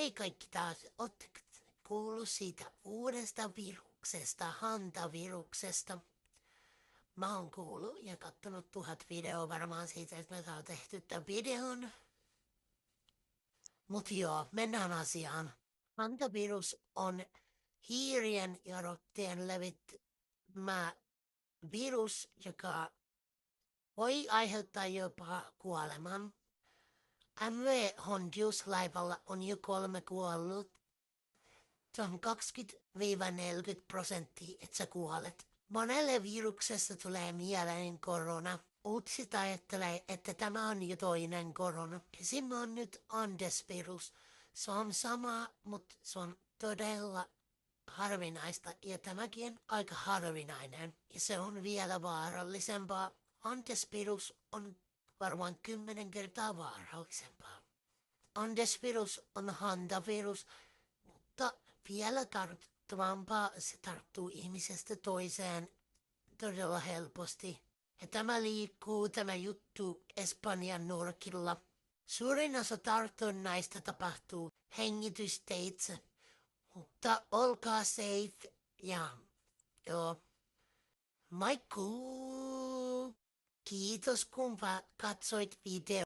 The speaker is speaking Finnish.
Hei kaikki taas, ootteko kuullut siitä uudesta viruksesta, hantaviruksesta? Mä oon kuullut ja kattonut 1000 videoa varmaan siitä, että me saa tehty tämän videon. Mut joo, mennään asiaan. Hantavirus on hiirien ja rotteen levittämä virus, joka voi aiheuttaa jopa kuoleman. MV Hondius-laivalla on jo 3 kuollut. Se on 20–40%, että sä kuolet. Monelle viruksesta tulee mieleen korona. Uutiset ajattelee, että tämä on jo toinen korona. Esim. On nyt Andes-virus. Se on sama, mutta se on todella harvinaista ja tämäkin on aika harvinainen. Ja se on vielä vaarallisempaa. Andes-virus on varmaan 10 kertaa vaarallisempaa. Andes-virus on hantavirus, mutta vielä tarttuvampaa se tarttuu ihmisestä toiseen todella helposti. Ja tämä juttu Espanjan nurkilla. Suurin osa tartunnaista tapahtuu hengitysteitse, mutta olkaa safe ja joo. Maikkuu! Kiitos kun katsoit video.